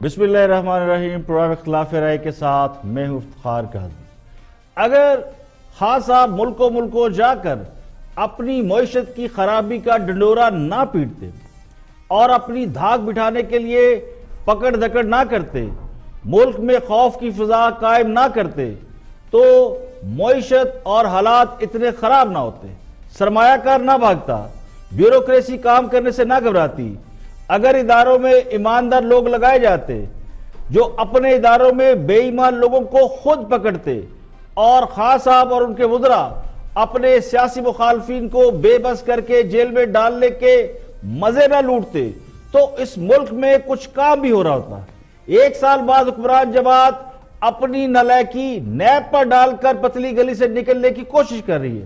بسم اللہ الرحمن الرحیم۔ پروگرام اختلاف رائے کے ساتھ میں ہوں افتخار کاظمی۔ اگر خان صاحب ملکوں جا کر اپنی معیشت کی خرابی کا ڈنڈورا نہ پیٹتے اور اپنی دھاک بٹھانے کے لیے پکڑ دکڑ نہ کرتے، ملک میں خوف کی فضا قائم نہ کرتے، تو معیشت اور حالات اتنے خراب نہ ہوتے، سرمایہ کار نہ بھاگتا، بیوروکریسی کام کرنے سے نہ گھبراتی۔ اگر اداروں میں ایماندار لوگ لگائے جاتے جو اپنے اداروں میں بے ایمان لوگوں کو خود پکڑتے، اور خان صاحب اور ان کے وزراء اپنے سیاسی مخالفین کو بے بس کر کے جیل میں ڈالنے کے مزے نہ لوٹتے، تو اس ملک میں کچھ کام بھی ہو رہا ہوتا۔ ایک سال بعد حکمران جماعت اپنی نالائکی نیب پر ڈال کر پتلی گلی سے نکلنے کی کوشش کر رہی ہے،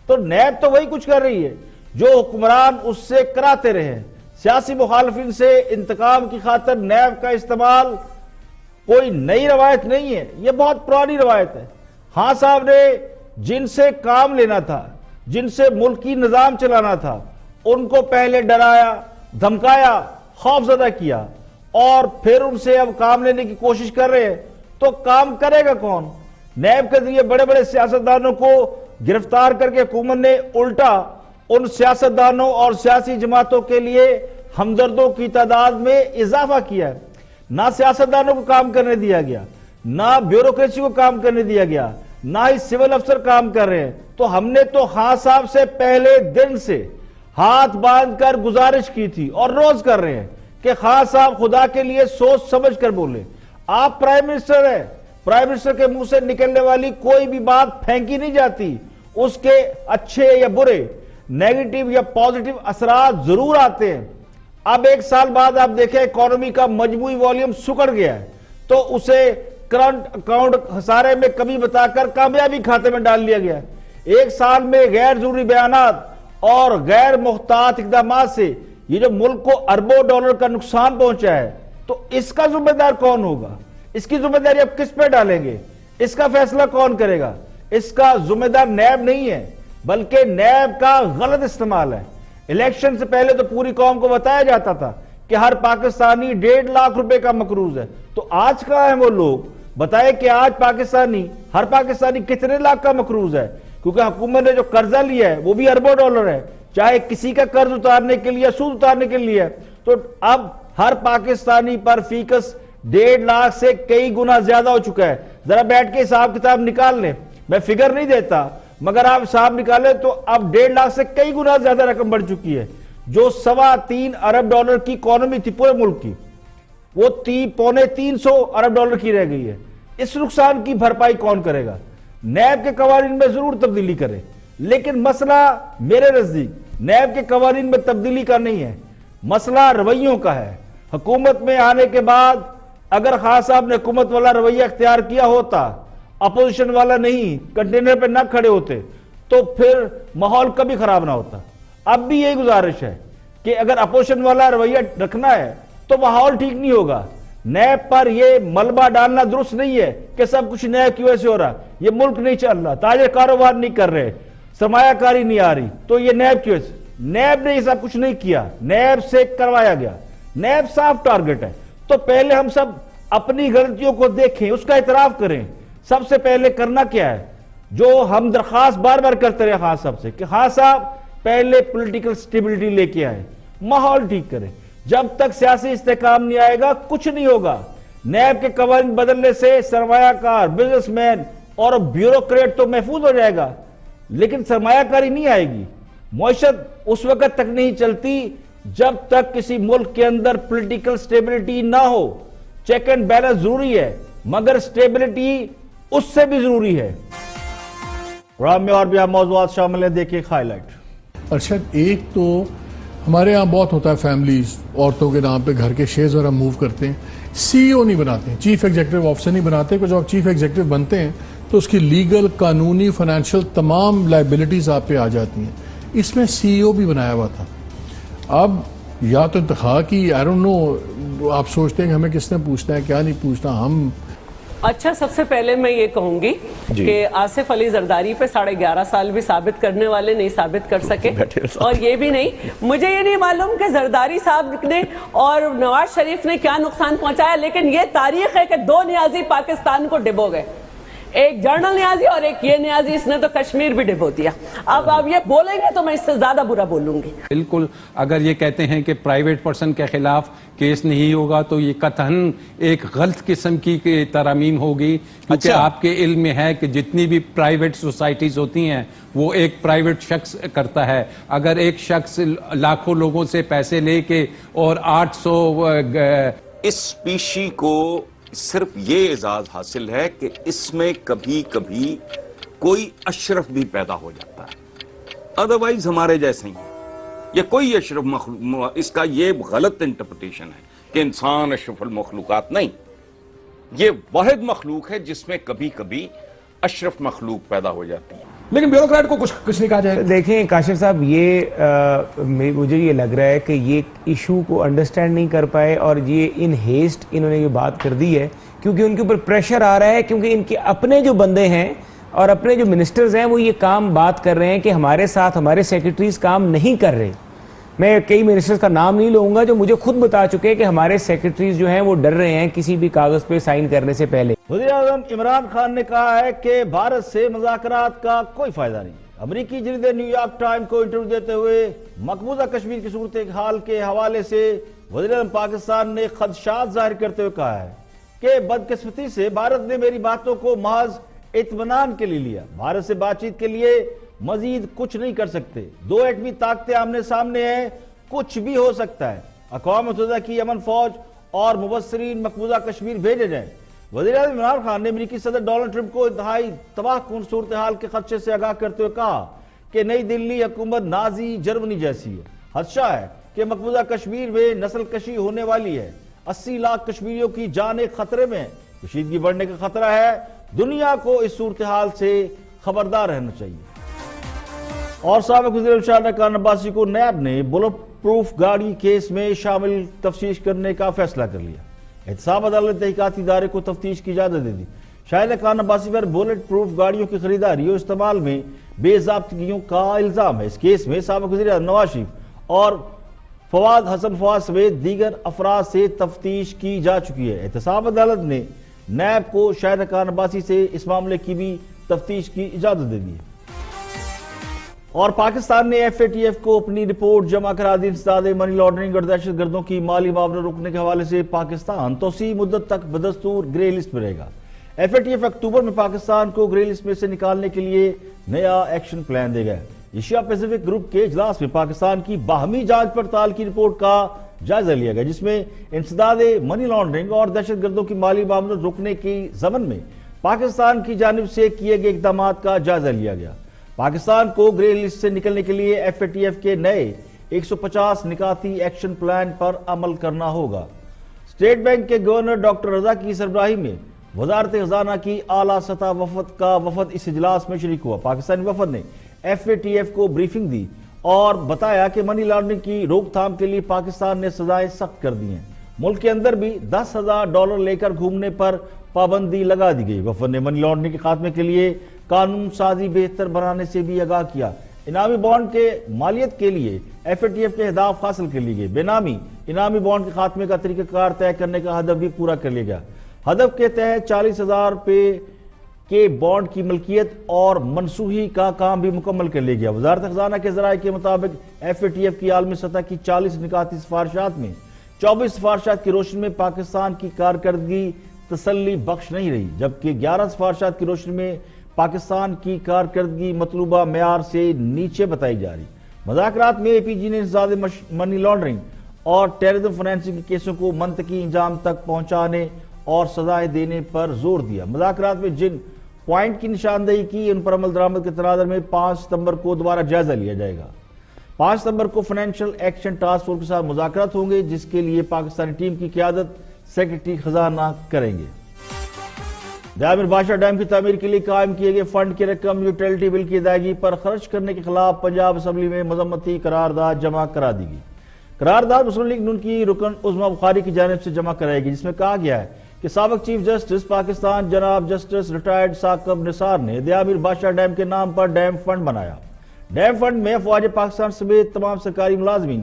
تو نیب تو وہی کچھ کر رہی ہے جو حکمران اس سے کراتے رہے۔ سیاسی مخالفین سے انتقام کی خاطر نیب کا استعمال کوئی نئی روایت نہیں ہے، یہ بہت پرانی روایت ہے۔ خان صاحب نے جن سے کام لینا تھا، جن سے ملکی نظام چلانا تھا، ان کو پہلے ڈرایا، دھمکایا، خوف زدہ کیا، اور پھر ان سے اب کام لینے کی کوشش کر رہے ہیں، تو کام کرے گا کون؟ نیب کے ذریعے بڑے بڑے سیاستدانوں کو گرفتار کر کے حکومت نے الٹا ان سیاستدانوں اور سیاسی جماعتوں کے لیے ہمدردوں کی تعداد میں اضافہ کیا ہے۔ نہ سیاستدانوں کو کام کرنے دیا گیا، نہ بیوروکریسی کو کام کرنے دیا گیا، نہ ہی سول افسر کام کر رہے ہیں۔ تو ہم نے تو خان صاحب سے پہلے دن سے ہاتھ باندھ کر گزارش کی تھی، اور روز کر رہے ہیں، کہ خان صاحب خدا کے لیے سوچ سمجھ کر بولے۔ آپ پرائم منسٹر ہیں، پرائم منسٹر کے منہ سے نکلنے والی کوئی بھی بات پھینکی نہیں جاتی، اس کے اچھے یا برے، نیگیٹو یا پازیٹیو اثرات ضرور آتے ہیں۔ اب ایک سال بعد آپ دیکھیں اکانومی کا مجموعی والیوم سکڑ گیا ہے، تو اسے کرنٹ اکاؤنٹ خسارے میں کمی بتا کر کامیابی کھاتے میں ڈال لیا گیا ہے۔ ایک سال میں غیر ضروری بیانات اور غیر محتاط اقدامات سے یہ جو ملک کو اربوں ڈالر کا نقصان پہنچا ہے، تو اس کا ذمہ دار کون ہوگا؟ اس کی ذمہ داری اب کس پہ ڈالیں گے؟ اس کا فیصلہ کون کرے گا؟ اس کا ذمہ دار نیب نہیں ہے، بلکہ نیب کا غلط استعمال ہے۔ الیکشن سے پہلے تو پوری قوم کو بتایا جاتا تھا کہ ہر پاکستانی 1.5 لاکھ روپے کا مقروض ہے، تو آج کہاں ہیں وہ لوگ؟ بتائے کہ آج ہر پاکستانی کتنے لاکھ کا مقروض ہے، کیونکہ حکومت نے جو قرضہ لیا ہے وہ بھی اربوں ڈالر ہے، چاہے کسی کا قرض اتارنے کے لیے، سود اتارنے کے لیے، تو اب ہر پاکستانی پر فیکس 1.5 لاکھ سے کئی گنا زیادہ ہو چکا ہے۔ ذرا بیٹھ کے حساب کتاب نکال لیں، میں فگر نہیں دیتا، مگر آپ حساب نکالیں تو اب 1.5 لاکھ سے کئی گنا زیادہ رقم بڑھ چکی ہے۔ جو 3.25 ارب ڈالر کی اکانومی تھی پورے ملک کی، وہ 350 ارب ڈالر کی رہ گئی ہے۔ اس نقصان کی بھرپائی کون کرے گا؟ نیب کے قوانین میں ضرور تبدیلی کرے، لیکن مسئلہ میرے نزدیک نیب کے قوانین میں تبدیلی کا نہیں ہے، مسئلہ رویوں کا ہے۔ حکومت میں آنے کے بعد اگر خان صاحب نے حکومت والا رویہ اختیار کیا ہوتا، اپوزیشن والا نہیں، کنٹینر پہ نہ کھڑے ہوتے، تو پھر ماحول کبھی خراب نہ ہوتا۔ اب بھی یہی گزارش ہے کہ اگر اپوزیشن والا رویہ رکھنا ہے تو ماحول ٹھیک نہیں ہوگا۔ نیب پر یہ ملبہ ڈالنا درست نہیں ہے کہ سب کچھ نیب کی وجہ سے ہو رہا، یہ ملک نہیں چل رہا، تاجر کاروبار نہیں کر رہے، سرمایہ کاری نہیں آ رہی، تو یہ نیب کی وجہ سے۔ نیب نے یہ سب کچھ نہیں کیا، نیب سے کروایا گیا، نیب صاف ٹارگٹ ہے۔ تو پہلے ہم سب اپنی غلطیوں کو دیکھیں، اس کا اعتراف کریں۔ سب سے پہلے کرنا کیا ہے، جو ہم درخواست بار بار کرتے رہے خان صاحب سے، کہ خان صاحب پہلے پولیٹیکل سٹیبلٹی لے کے آئے، ماحول ٹھیک کریں۔ جب تک سیاسی استحکام نہیں آئے گا کچھ نہیں ہوگا۔ نیب کے قوانین بدلنے سے سرمایہ کار، بزنس مین اور بیوروکریٹ تو محفوظ ہو جائے گا، لیکن سرمایہ کاری نہیں آئے گی۔ معیشت اس وقت تک نہیں چلتی جب تک کسی ملک کے اندر پولیٹیکل سٹیبلٹی نہ ہو۔ چیک اینڈ بیلنس ضروری ہے، مگر سٹیبلٹی اس سے بھی ضروری ہے۔ پروگرام میں اور بھی ہم موضوعات شامل ہیں، دیکھیں ہائی لائٹ۔ ارشد، ایک تو ہمارے ہاں بہت ہوتا ہے، فیملیز عورتوں کے نام پہ گھر کے شیئرز وغیرہ موو کرتے ہیں، سی او نہیں بناتے، چیف ایگزیکٹو آفیسر نہیں بناتے، کہ جب آپ چیف ایگزیکٹو بنتے ہیں تو اس کی لیگل، قانونی، فائنینشیل تمام لائبلٹیز آپ پہ آ جاتی ہیں۔ اس میں سی او بھی بنایا ہوا تھا۔ اب یا تو انتخاب کی، آئی ڈونٹ نو، آپ سوچتے ہیں کہ ہمیں کس نے پوچھنا ہے، کیا نہیں پوچھنا، ہم اچھا، سب سے پہلے میں یہ کہوں گی کہ آصف علی زرداری پہ 11.5 سال بھی ثابت کرنے والے نہیں ثابت کر سکے، اور یہ بھی نہیں، مجھے یہ نہیں معلوم کہ زرداری صاحب نے اور نواز شریف نے کیا نقصان پہنچایا، لیکن یہ تاریخ ہے کہ 2 نیازی پاکستان کو ڈبو گئے، ایک جنرل نیازی اور ایک یہ نیازی، اس نے تو کشمیر بھی ڈبو دیا۔ اب آپ یہ بولیں گے تو میں اس سے زیادہ برا بولوں گی۔ بالکل، اگر یہ کہتے ہیں کہ پرائیویٹ پرسن کے خلاف کیس نہیں ہوگا تو یہ قطعاً ایک غلط قسم کی ترامیم ہوگی، کیونکہ آپ کے علم میں ہے کہ جتنی بھی پرائیویٹ سوسائٹیز ہوتی ہیں وہ ایک پرائیویٹ شخص کرتا ہے۔ اگر ایک شخص لاکھوں لوگوں سے پیسے لے کے اور 800 اس اسپیشی کو صرف یہ اعزاز حاصل ہے کہ اس میں کبھی کبھی کوئی اشرف بھی پیدا ہو جاتا ہے، ادروائز ہمارے جیسے ہی یہ کوئی اشرف مخلوق، اس کا یہ غلط انٹرپریٹیشن ہے کہ انسان اشرف المخلوقات نہیں، یہ واحد مخلوق ہے جس میں کبھی کبھی اشرف مخلوق پیدا ہو جاتی ہے۔ لیکن بیوروکریٹ کو کچھ نہیں کہا جائے۔ دیکھیں کاشف صاحب، مجھے یہ لگ رہا ہے کہ یہ ایشو کو انڈرسٹینڈ نہیں کر پائے، اور یہ ان ہیسٹ انہوں نے یہ بات کر دی ہے کیونکہ ان کے اوپر پریشر آ رہا ہے، کیونکہ ان کے اپنے جو بندے ہیں اور اپنے جو منسٹرز ہیں وہ یہ کام بات کر رہے ہیں کہ ہمارے ساتھ ہمارے سیکرٹریز کام نہیں کر رہے۔ میں کئی منسٹرز کا نام نہیں لوں گا جو مجھے خود بتا چکے کہ ہمارے سیکرٹریز جو ہیں وہ ڈر رہے ہیں کسی بھی کاغذ پہ سائن کرنے سے پہلے۔ وزیر اعظم عمران خان نے کہا ہے کہ بھارت سے مذاکرات کا کوئی فائدہ نہیں۔ امریکی جریدے نیو یارک ٹائم کو انٹرویو دیتے ہوئے مقبوضہ کشمیر کی صورتحال کے حوالے سے وزیر اعظم پاکستان نے خدشات ظاہر کرتے ہوئے کہا ہے کہ بدقسمتی سے بھارت نے میری باتوں کو محض اطمینان کے لیے لیا، بھارت سے بات چیت کے لیے مزید کچھ نہیں کر سکتے، 2 ایٹمی طاقتیں آمنے سامنے ہیں، کچھ بھی ہو سکتا ہے، اقوام متحدہ کی امن فوج اور مبصرین مقبوضہ کشمیر بھیجے جائیں۔ وزیر اعظم عمران خان نے امریکی صدر ڈونلڈ ٹرمپ کو انتہائی تباہ کن صورتحال کے خدشے سے آگاہ کرتے ہوئے کہا کہ نئی دلی حکومت نازی جرمنی جیسی ہے، خدشہ ہے کہ مقبوضہ کشمیر میں نسل کشی ہونے والی ہے، 80 لاکھ کشمیریوں کی جانیں خطرے میں ہیں، کشیدگی بڑھنے کا خطرہ ہے، دنیا کو اس صورتحال سے خبردار رہنا چاہیے۔ اور سابق وزیر ارشاد ارکان عباسی کو نیب نے بلٹ پروف گاڑی کیس میں شامل تفتیش کرنے کا فیصلہ کر لیا۔ احتساب عدالت تحقیقاتی ادارے کو تفتیش کی اجازت دے دی۔ شاہد ارکان عباسی پر بلٹ پروف گاڑیوں کی خریداری اور استعمال میں بے ضابطگیوں کا الزام ہے۔ اس کیس میں سابق وزیر اعظم نواز شریف اور فواد حسن فواد سمیت دیگر افراد سے تفتیش کی جا چکی ہے۔ احتساب عدالت نے نیب کو شاہد ارکان عباسی سے اس معاملے کی بھی تفتیش کی اجازت دے دی ہے۔ اور پاکستان نے ایف اے ٹی ایف کو اپنی رپورٹ جمع کرا دی۔ انسداد منی لانڈرنگ اور دہشت گردوں کی مالی معاونت روکنے کے حوالے سے پاکستان توسیع مدت تک بدستور گرے لسٹ میں رہے گا۔ ایف اے ٹی ایف اکتوبر میں پاکستان کو گرے لسٹ میں سے نکالنے کے لیے نیا ایکشن پلان دے گا۔ ایشیا پیسیفک گروپ کے اجلاس میں پاکستان کی باہمی جانچ پڑتال کی رپورٹ کا جائزہ لیا گیا، جس میں انسداد منی لانڈرنگ اور دہشت گردوں کی مالی معاونت روکنے کی ضمن میں پاکستان کی جانب سے کیے گئے اقدامات کا جائزہ لیا گیا۔ پاکستان کو گرے لسٹ سے نکلنے کے لیے ایف اے ٹی ایف کے نئے 150 نکاتی ایکشن پلان پر عمل کرنا ہوگا۔ اسٹیٹ بینک کے گورنر ڈاکٹر رضا کی سربراہی میں وزارت خزانہ کی اعلیٰ سطح وفد اس اجلاس میں شریک ہوا۔ پاکستانی وفد نے ایف اے ٹی ایف کو بریفنگ دی اور بتایا کہ منی لانڈرنگ کی روک تھام کے لیے پاکستان نے سزائیں سخت کر دی ہیں۔ ملک کے اندر بھی $10,000 لے کر گھومنے پر پابندی لگا دی گئی۔ وفد نے منی لانڈرنگ کے خاتمے کے لیے قانون سازی بہتر بنانے سے بھی آگاہ کیا۔ انعامی بانڈ کے مالیت کے لیے ایف اے ٹی ایف کے اہداف حاصل کر لیے گئے۔ بے نامی انعامی بانڈ کے خاتمے کا طریقہ کار طے کرنے کا ہدف بھی پورا کر لیا گیا۔ ہدف کے تحت $40,000 کے بانڈ کی ملکیت اور منسوخی کا کام بھی مکمل کر لیا گیا۔ وزارت خزانہ کے ذرائع کے مطابق ایف اے ٹی ایف کی عالمی سطح کی 40 نکاتی سفارشات میں 24 سفارشات کی روشنی میں پاکستان کی کارکردگی تسلی بخش نہیں رہی، جبکہ 11 سفارشات کی روشنی میں پاکستان کی کارکردگی مطلوبہ معیار سے نیچے بتائی جا رہی۔ مذاکرات میں اے پی جی نے انسداد منی لانڈرنگ اور ٹیررزم فنانسنگ کے کیسوں کو منطقی انجام تک پہنچانے اور سزائیں دینے پر زور دیا۔ مذاکرات میں جن پوائنٹ کی نشاندہی کی ان پر عمل درآمد کے تناظر میں 5 ستمبر کو دوبارہ جائزہ لیا جائے گا۔ 5 ستمبر کو فائنینشل ایکشن ٹاسک فورس کے ساتھ مذاکرات ہوں گے، جس کے لیے پاکستانی ٹیم کی قیادت سیکرٹری خزانہ کریں گے۔ دامر بادشاہ ڈیم کی تعمیر کے لیے قائم کیے گئے فنڈ کی رقم یوٹیلٹی بل کی ادائیگی پر خرچ کرنے کے خلاف پنجاب اسمبلی میں مذمتی قرارداد جمع کرا دی گئی۔ قرارداد مسلم لیگ نون کی رکن عظمیٰ بخاری کی جانب سے جمع کرائی گئی، جس میں کہا گیا ہے کہ سابق چیف جسٹس پاکستان جناب جسٹس ریٹائرڈ ثاقب نثار نے دیامیر بادشاہ ڈیم کے نام پر ڈیم فنڈ بنایا۔ ڈیم فنڈ میں افواج پاکستان سمیت تمام سرکاری ملازمین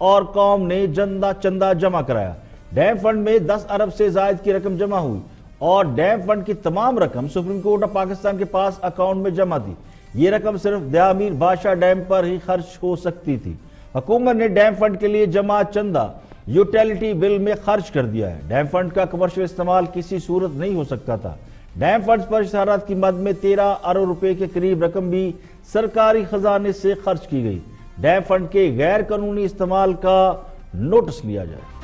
اور قوم نے چندہ جمع کرایا۔ ڈیم فنڈ میں 10 ارب سے زائد کی رقم جمع ہوئی اور ڈیم فنڈ کی تمام رقم سپریم کورٹ آف پاکستان کے پاس اکاؤنٹ میں جمع تھی۔ یہ رقم صرف دیامیر بادشاہ ڈیم پر ہی خرچ ہو سکتی تھی۔ حکومت نے ڈیم فنڈ کے لیے جمع چندہ یوٹیلیٹی بل میں خرچ کر دیا ہے۔ ڈیم فنڈ کا کمرشل استعمال کسی صورت نہیں ہو سکتا تھا۔ ڈیم فنڈز پر اشتہارات کی مد میں 13 ارب روپے کے قریب رقم بھی سرکاری خزانے سے خرچ کی گئی۔ ڈیم فنڈ کے غیر قانونی استعمال کا نوٹس لیا جائے۔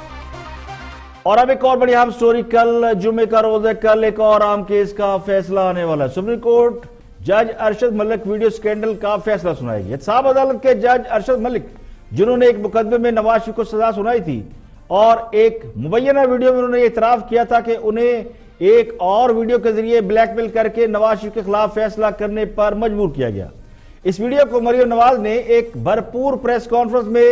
اور اب ایک اور بڑی اہم سٹوری، کل جمعے کا روز ہے، کل ایک اور اہم کیس کا فیصلہ آنے والا ہے۔ سپریم کورٹ جج ارشد ملک ویڈیو سکینڈل کا فیصلہ سنائے گی۔ احتساب عدالت کے جج ارشد ملک، جنہوں نے ایک مقدمے میں نواز شریف کو سزا سنائی تھی اور ایک مبینہ ویڈیو میں انہوں نے اعتراف کیا تھا کہ انہیں ایک اور ویڈیو کے ذریعے بلیک میل کر کے نواز شریف کے خلاف فیصلہ کرنے پر مجبور کیا گیا۔ اس ویڈیو کو مریم نواز نے ایک بھرپور پریس کانفرنس میں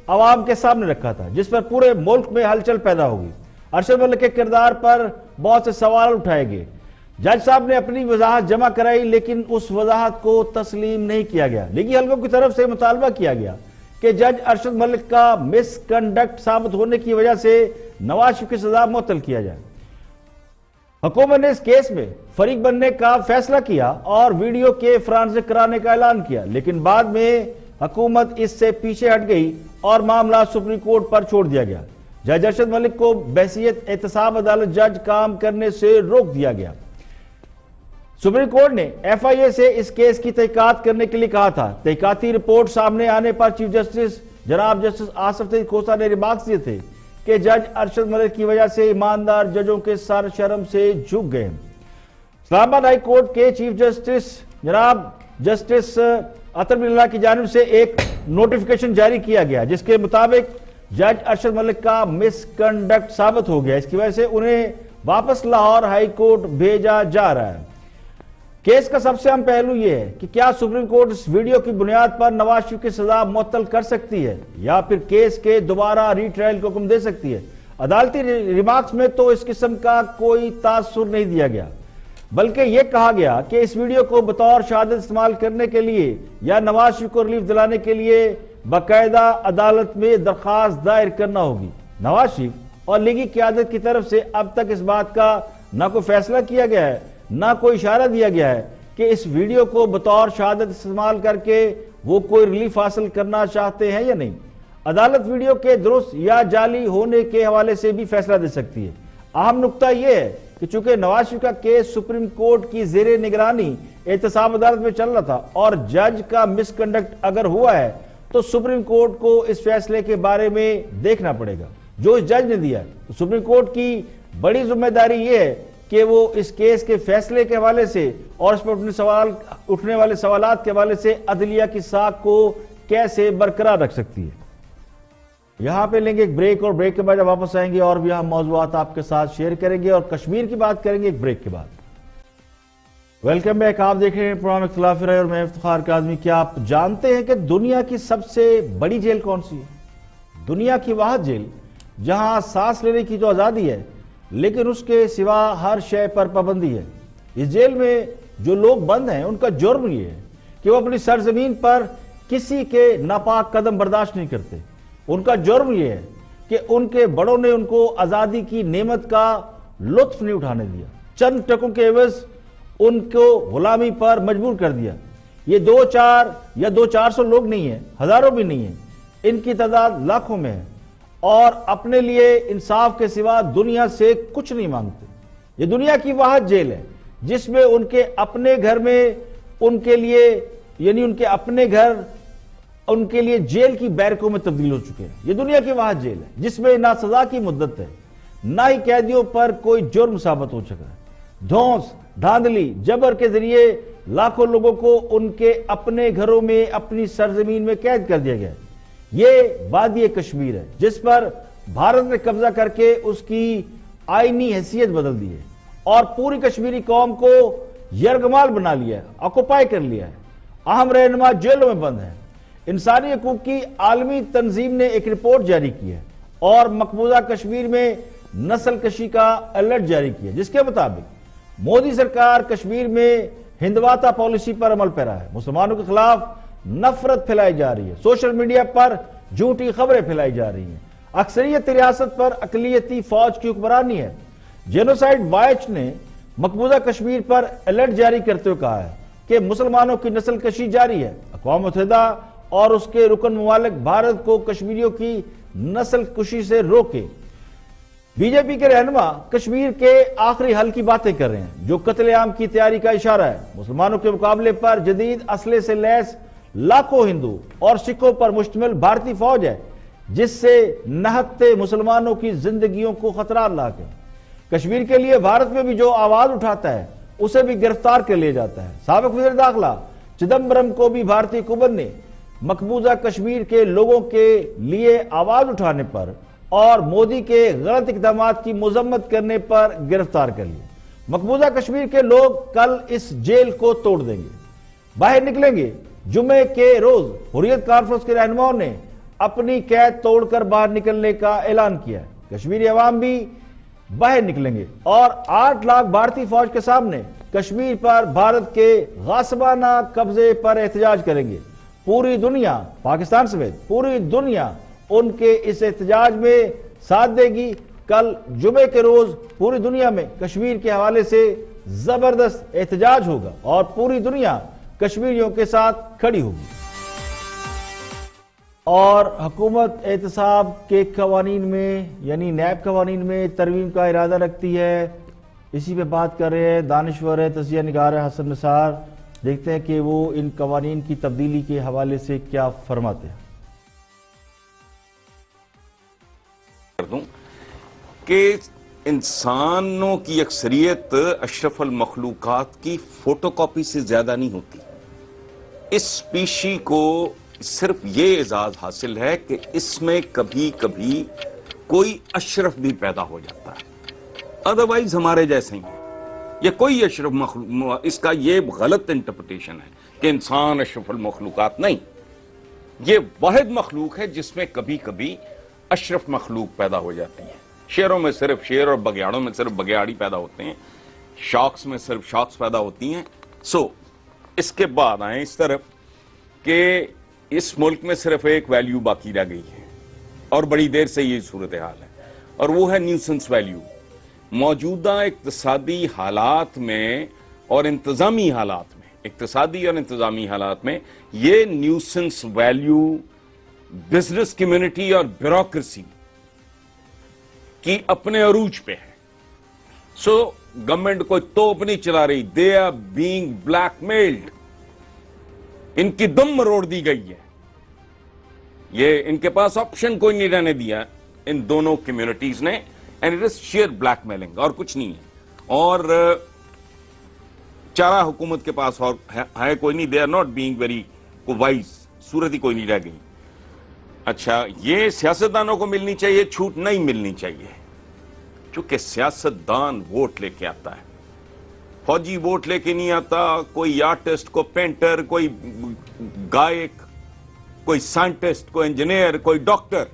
عوام کے سامنے رکھا تھا، جس پر پورے ملک میں ہلچل پیدا ہوگی۔ ارشد ملک کے کردار پر بہت سے سوال اٹھائے گئے۔ جج صاحب نے اپنی وضاحت جمع کرائی، لیکن اس وضاحت کو تسلیم نہیں کیا گیا۔ لیگی حلقوں کی طرف سے مطالبہ کیا گیا کہ جج ارشد ملک کا مس کنڈکٹ ثابت ہونے کی وجہ سے نواز شریف کی سزا معطل کیا جائے۔ حکومت نے اس کیس میں فریق بننے کا فیصلہ کیا اور ویڈیو کے فرانزک کرانے کا اعلان کیا، لیکن بعد میں حکومت اس سے پیچھے ہٹ گئی اور معاملہ سپریم کورٹ پر چھوڑ دیا گیا۔ جج ارشد ملک کو بحیثیت احتساب عدالت جج کام کرنے سے روک دیا گیا۔ سپریم کورٹ نے ایف آئی اے سے اس کیس کی تحقیقات کرنے کے لیے کہا تھا۔ تحقیقاتی رپورٹ سامنے آنے پر چیف جسٹس جناب جسٹس آصف سعید کھوسہ نے ریمارکس دیے تھے کہ جج ارشد ملک کی وجہ سے ایماندار ججوں کے سر شرم سے جھک گئے۔ اسلام آباد ہائی کورٹ کے چیف جسٹس جناب جسٹس عطر بن اللہ کی جانب سے ایک نوٹیفیکیشن جاری کیا گیا، جس کے مطابق جج ارشد ملک کا مس کنڈکٹ ثابت ہو گیا۔ اس کی وجہ سے انہیں واپس لاہور ہائی کورٹ بھیجا جا رہا ہے۔ کیس کا سب سے اہم پہلو یہ ہے کہ کیا سپریم کورٹ اس ویڈیو کی بنیاد پر نواز شریف کی سزا معطل کر سکتی ہے یا پھر کیس کے دوبارہ ری ٹرائل کو حکم دے سکتی ہے۔ عدالتی ریمارکس میں تو اس قسم کا کوئی تاثر نہیں دیا گیا، بلکہ یہ کہا گیا کہ اس ویڈیو کو بطور شہادت استعمال کرنے کے لیے یا نواز شریف کو ریلیف دلانے کے لیے باقاعدہ عدالت میں درخواست دائر کرنا ہوگی۔ نواز شریف اور لیگی قیادت کی طرف سے اب تک اس بات کا نہ کوئی فیصلہ کیا گیا ہے، نہ کوئی اشارہ دیا گیا ہے کہ اس ویڈیو کو بطور شہادت استعمال کر کے وہ کوئی ریلیف حاصل کرنا چاہتے ہیں یا نہیں۔ عدالت ویڈیو کے درست یا جعلی ہونے کے حوالے سے بھی فیصلہ دے سکتی ہے۔ اہم نقطہ یہ ہے کہ چونکہ نواز شریف کا کیس سپریم کورٹ کی زیر نگرانی احتساب عدالت میں چل رہا تھا اور جج کا مس کنڈکٹ اگر ہوا ہے تو سپریم کورٹ کو اس فیصلے کے بارے میں دیکھنا پڑے گا جو اس جج نے دیا ہے۔ تو سپریم کورٹ کی بڑی ذمہ داری یہ ہے کہ وہ اس کیس کے فیصلے کے حوالے سے اور اس پر اٹھنے والے سوالات کے حوالے سے عدلیہ کی ساکھ کو کیسے برقرار رکھ سکتی ہے۔ یہاں پہ لیں گے ایک بریک اور بریک کے بعد واپس آئیں گے اور بھی ہم موضوعات آپ کے ساتھ شیئر کریں گے اور کشمیر کی بات کریں گے ایک بریک کے بعد۔ ویلکم بیک، آپ دیکھ رہے ہیں پروگرام اختلاف رائے اور میں افتخار کاظمی۔ کیا آپ جانتے ہیں کہ دنیا کی سب سے بڑی جیل کون سی ہے؟ دنیا کی واحد جیل جہاں سانس لینے کی تو آزادی ہے لیکن اس کے سوا ہر شے پر پابندی ہے۔ اس جیل میں جو لوگ بند ہیں ان کا جرم یہ ہے کہ وہ اپنی سرزمین پر کسی کے ناپاک قدم برداشت نہیں کرتے۔ ان کا جرم یہ ہے کہ ان کے بڑوں نے ان کو آزادی کی نعمت کا لطف نہیں اٹھانے دیا، چند ٹکوں کے عوض ان کو غلامی پر مجبور کر دیا۔ یہ 200-400 لوگ نہیں ہیں، ہزاروں بھی نہیں ہیں، ان کی تعداد لاکھوں میں ہے اور اپنے لیے انصاف کے سوا دنیا سے کچھ نہیں مانگتے۔ یہ دنیا کی واحد جیل ہے جس میں ان کے اپنے گھر میں ان کے لیے یعنی ان کے اپنے گھر ان کے لیے جیل کی بیرکوں میں تبدیل ہو چکے ہیں۔ یہ دنیا کی واحد جیل ہے جس میں نہ سزا کی مدت ہے نہ ہی قیدیوں پر کوئی جرم ثابت ہو چکا ہے۔ دھونس، دھاندلی، جبر کے ذریعے لاکھوں لوگوں کو ان کے اپنے گھروں میں اپنی سرزمین میں قید کر دیا گیا ہے۔ یہ وادی کشمیر ہے جس پر بھارت نے قبضہ کر کے اس کی آئینی حیثیت بدل دی ہے اور پوری کشمیری قوم کو یرغمال بنا لیا ہے، آکوپائی کر لیا ہے۔ اہم رہنما جیلوں میں بند ہیں۔ انسانی حقوق کی عالمی تنظیم نے ایک رپورٹ جاری کی ہے اور مقبوضہ کشمیر میں نسل کشی کا الرٹ جاری کیا، جس کے مطابق مودی سرکار کشمیر میں ہندواتا پالیسی پر عمل پیرا ہے، مسلمانوں کے خلاف نفرت پھیلائی جا رہی ہے، سوشل میڈیا پر جھوٹی خبریں پھیلائی جا رہی ہیں، اکثریت ریاست پر اقلیتی فوج کی حکمرانی ہے۔ جینوسائیڈ واچ نے مقبوضہ کشمیر پر الرٹ جاری کرتے ہوئے کہا ہے کہ مسلمانوں کی نسل کشی جاری ہے۔ اقوام متحدہ اور اس کے رکن ممالک بھارت کو کشمیریوں کی نسل کشی سے روکے۔ بی جے پی کے رہنما کشمیر کے آخری حل کی باتیں کر رہے ہیں، جو قتل عام کی تیاری کا اشارہ ہے۔ مسلمانوں کے مقابلے پر جدید اسلحے سے لیس لاکھوں ہندو اور سکھوں پر مشتمل بھارتی فوج ہے، جس سے نہتے مسلمانوں کی زندگیوں کو خطرات لاحق ہے۔ کشمیر کے لیے بھارت میں بھی جو آواز اٹھاتا ہے اسے بھی گرفتار کر لیا جاتا ہے۔ سابق وزیر داخلہ چدمبرم کو بھی بھارتی حکومت نے مقبوضہ کشمیر کے لوگوں کے لیے آواز اٹھانے پر اور مودی کے غلط اقدامات کی مذمت کرنے پر گرفتار کر لیا۔ مقبوضہ کشمیر کے لوگ کل اس جیل کو توڑ دیں گے، باہر نکلیں گے۔ جمعے کے روز حریت کانفرنس کے رہنماؤں نے اپنی قید توڑ کر باہر نکلنے کا اعلان کیا ہے۔ کشمیری عوام بھی باہر نکلیں گے اور 8 لاکھ بھارتی فوج کے سامنے کشمیر پر بھارت کے غاصبانہ قبضے پر احتجاج کریں گے۔ پوری دنیا، پاکستان سمیت پوری دنیا ان کے اس احتجاج میں ساتھ دے گی۔ کل جمعے کے روز پوری دنیا میں کشمیر کے حوالے سے زبردست احتجاج ہوگا اور پوری دنیا کشمیریوں کے ساتھ کھڑی ہوگی۔ اور حکومت احتساب کے قوانین میں یعنی نیب قوانین میں ترمیم کا ارادہ رکھتی ہے۔ اسی پہ بات کر رہے ہیں دانشور تجزیہ نگار حسن نثار، دیکھتے ہیں کہ وہ ان قوانین کی تبدیلی کے حوالے سے کیا فرماتے ہیں۔ کہ انسانوں کی اکثریت اشرف المخلوقات کی فوٹو کاپی سے زیادہ نہیں ہوتی۔ اس اسپیشی کو صرف یہ اعزاز حاصل ہے کہ اس میں کبھی کبھی کوئی اشرف بھی پیدا ہو جاتا ہے، ادروائز ہمارے جیسے ہی ہیں۔ یہ کوئی اشرف مخلوق، اس کا یہ غلط انٹرپریٹیشن ہے کہ انسان اشرف المخلوقات نہیں، یہ واحد مخلوق ہے جس میں کبھی کبھی اشرف مخلوق پیدا ہو جاتی ہے۔ شیروں میں صرف شیر اور بگیاڑوں میں صرف بگیاڑی پیدا ہوتے ہیں، شارکس میں صرف شارکس پیدا ہوتی ہیں۔ اس کے بعد آئیں اس طرف کہ اس ملک میں صرف ایک ویلیو باقی رہ گئی ہے اور بڑی دیر سے یہ صورتحال ہے، اور وہ ہے نیوسنس ویلیو۔ موجودہ اقتصادی حالات میں اور انتظامی حالات میں، اقتصادی اور انتظامی حالات میں یہ نیوسنس ویلیو بزنس کمیونٹی اور بیوروکریسی کی اپنے عروج پہ ہے۔ گورنمنٹ کوئی توپ نہیں چلا رہی، they are being blackmailed, ان کی دم مروڑ دی گئی ہے۔ یہ ان کے پاس آپشن کوئی نہیں رہنے دیا ان دونوں کمیونٹیز نے، and it is share black mailing اور کچھ نہیں ہے۔ اور چارہ حکومت کے پاس اور ہے کوئی نہیں، they are not being very wise, صورت ہی کوئی نہیں رہ گئی۔ اچھا، یہ سیاستدانوں کو ملنی چاہیے، چھوٹ نہیں ملنی چاہیے، چونکہ سیاستدان ووٹ لے کے آتا ہے، فوجی ووٹ لے کے نہیں آتا، کوئی آرٹسٹ، کوئی پینٹر، کوئی گائک، کوئی سائنٹسٹ، کوئی انجینئر، کوئی ڈاکٹر۔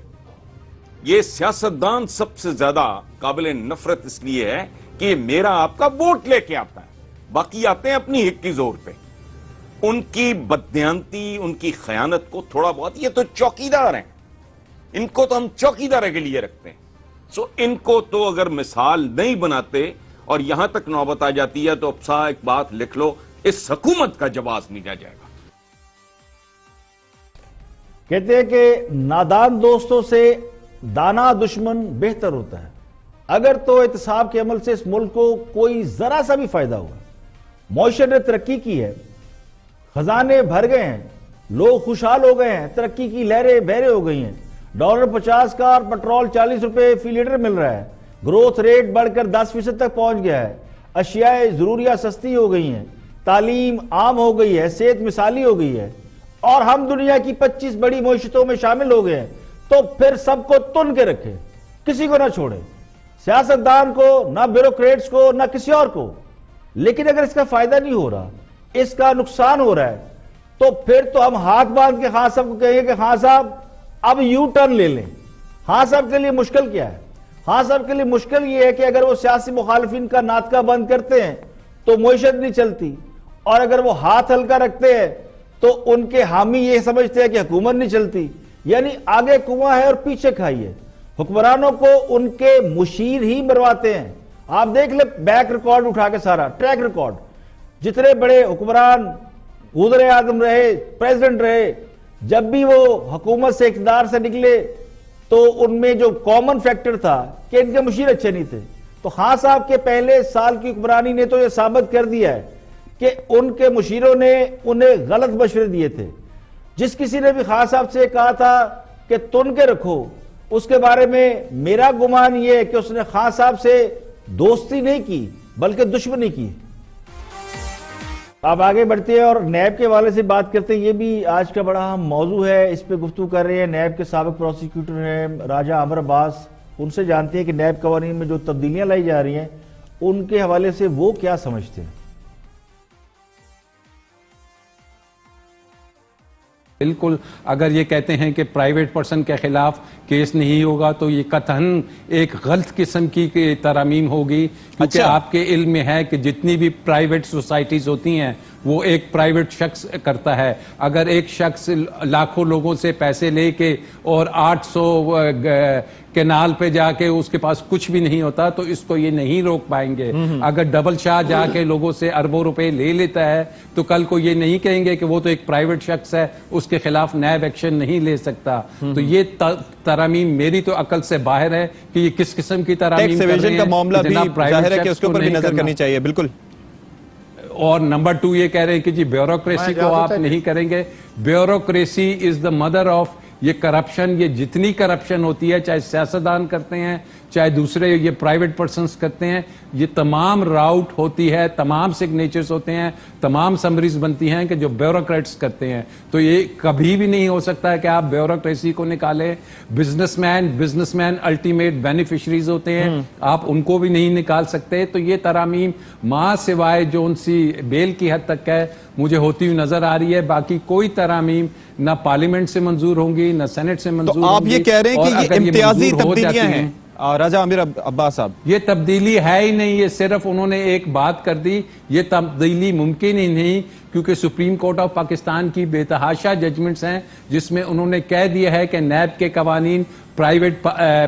یہ سیاستدان سب سے زیادہ قابل نفرت اس لیے ہے کہ یہ میرا آپ کا ووٹ لے کے آتا ہے، باقی آتے ہیں اپنی حق کی زور پہ۔ ان کی بددیانتی، ان کی خیانت کو تھوڑا بہت، یہ تو چوکیدار ہیں، ان کو تو ہم چوکیدار کے لیے رکھتے ہیں۔ ان کو تو اگر مثال نہیں بناتے اور یہاں تک نوبت آ جاتی ہے تو اب ایک بات لکھ لو، اس حکومت کا جواز نہیں رہ جائے گا۔ کہتے ہیں کہ نادان دوستوں سے دانا دشمن بہتر ہوتا ہے۔ اگر تو احتساب کے عمل سے اس ملک کو کوئی ذرا سا بھی فائدہ ہوا، معیشت نے ترقی کی ہے، خزانے بھر گئے ہیں، لوگ خوشحال ہو گئے ہیں، ترقی کی لہریں بہریں ہو گئی ہیں، ڈالر 50 کا اور پٹرول 40 روپے فی لیٹر مل رہا ہے، گروتھ ریٹ بڑھ کر 10% تک پہنچ گیا ہے، اشیاء ضروریہ سستی ہو گئی ہیں، تعلیم عام ہو گئی ہے، صحت مثالی ہو گئی ہے، اور ہم دنیا کی 25 بڑی معیشتوں میں شامل ہو گئے ہیں، تو پھر سب کو تن کے رکھے، کسی کو نہ چھوڑے، سیاستدان کو نہ بیوروکریٹس کو نہ کسی اور کو۔ لیکن اگر اس کا فائدہ نہیں ہو رہا، اس کا نقصان ہو رہا ہے، تو پھر تو ہم ہاتھ باندھ کے خان صاحب کو کہیں گے کہ خان صاحب اب یو ٹرن لے لیں۔ خان صاحب کے لیے مشکل کیا ہے؟ ہاں صاحب کے لیے مشکل یہ ہے کہ اگر وہ سیاسی مخالفین کا ناطقہ بند کرتے ہیں تو معیشت نہیں چلتی، اور اگر وہ ہاتھ ہلکا رکھتے ہیں تو ان کے حامی یہ سمجھتے ہیں کہ حکومت نہیں چلتی. یعنی آگے کنواں ہے اور پیچھے کھائی ہے. حکمرانوں کو ان کے مشیر ہی مرواتے ہیں. آپ دیکھ لیں بیک ریکارڈ اٹھا کے سارا ٹریک ریکارڈ، جتنے بڑے حکمران وزیر اعظم رہے، پریزیڈنٹ رہے، جب بھی وہ حکومت سے اقتدار سے نکلے تو ان میں جو کامن فیکٹر تھا کہ ان کے مشیر اچھے نہیں تھے. تو خان صاحب کے پہلے سال کی حکمرانی نے تو یہ ثابت کر دیا ہے کہ ان کے مشیروں نے انہیں غلط مشورے دیے تھے. جس کسی نے بھی خان صاحب سے کہا تھا کہ تن کے رکھو، اس کے بارے میں میرا گمان یہ ہے کہ اس نے خان صاحب سے دوستی نہیں کی بلکہ دشمنی کی. اب آگے بڑھتے ہیں اور نیب کے حوالے سے بات کرتے ہیں. یہ بھی آج کا بڑا اہم موضوع ہے، اس پہ گفتگو کر رہے ہیں نیب کے سابق پروسیکیوٹر ہیں راجہ عامر عباس. ان سے جانتے ہیں کہ نیب قوانین میں جو تبدیلیاں لائی جا رہی ہیں ان کے حوالے سے وہ کیا سمجھتے ہیں. بالکل، اگر یہ کہتے ہیں کہ پرائیویٹ پرسن کے خلاف کیس نہیں ہوگا تو یہ قطعاً ایک غلط قسم کی ترامیم ہوگی، کیونکہ آپ کے علم میں ہے کہ جتنی بھی پرائیویٹ سوسائٹیز ہوتی ہیں وہ ایک پرائیویٹ شخص کرتا ہے. اگر ایک شخص لاکھوں لوگوں سے پیسے لے کے اور 800 کینال پہ جا کے اس کے پاس کچھ بھی نہیں ہوتا تو اس کو یہ نہیں روک پائیں گے. اگر ڈبل شاہ جا کے لوگوں سے اربوں روپے لے لیتا ہے تو کل کو یہ نہیں کہیں گے کہ وہ تو ایک پرائیویٹ شخص ہے، اس کے خلاف نیب ایکشن نہیں لے سکتا. تو یہ ترامیم میری تو عقل سے باہر ہے کہ یہ کس قسم کی ترامیم کر رہے ہیں. کا معاملہ بھی ظاہر ہے کہ اس کے اوپر بھی نظر کرنی چاہیے. بالکل. اور نمبر 2 یہ کہہ رہے ہیں کہ جی بیوروکریسی کو آپ نہیں کریں گے. Bureaucracy is the mother of یہ کرپشن. یہ جتنی کرپشن ہوتی ہے چاہے سیاستدان کرتے ہیں چاہے دوسرے یہ پرائیویٹ پرسنز کرتے ہیں، یہ تمام راؤٹ ہوتی ہے، تمام سگنیچرز ہوتے ہیں، تمام سمریز بنتی ہیں کہ جو بیوروکریٹس کرتے ہیں. تو یہ کبھی بھی نہیں ہو سکتا ہے کہ آپ بیوروکریسی کو نکالیں. بزنس مین الٹیمیٹ بینیفیشریز ہوتے ہیں، آپ ان کو بھی نہیں نکال سکتے. تو یہ ترامیم ماں سوائے جو ان سی بیل کی حد تک ہے مجھے ہوتی ہوئی نظر آ رہی ہے. باقی کوئی ترامیم نہ پارلیمنٹ سے منظور ہوں گی نہ سینٹ سے منظور ہوں گی. تو آپ یہ کہہ رہے ہیں کہ یہ امتیازی تبدیلیاں ہیں راجہ عامر عباس صاحب؟ یہ تبدیلی ہے ہی نہیں، یہ صرف انہوں نے ایک بات کر دی. یہ تبدیلی ممکن ہی نہیں کیونکہ سپریم کورٹ آف پاکستان کی بے تحاشا ججمنٹس ہیں جس میں انہوں نے کہہ دیا ہے کہ نیب کے قوانین پرائیویٹ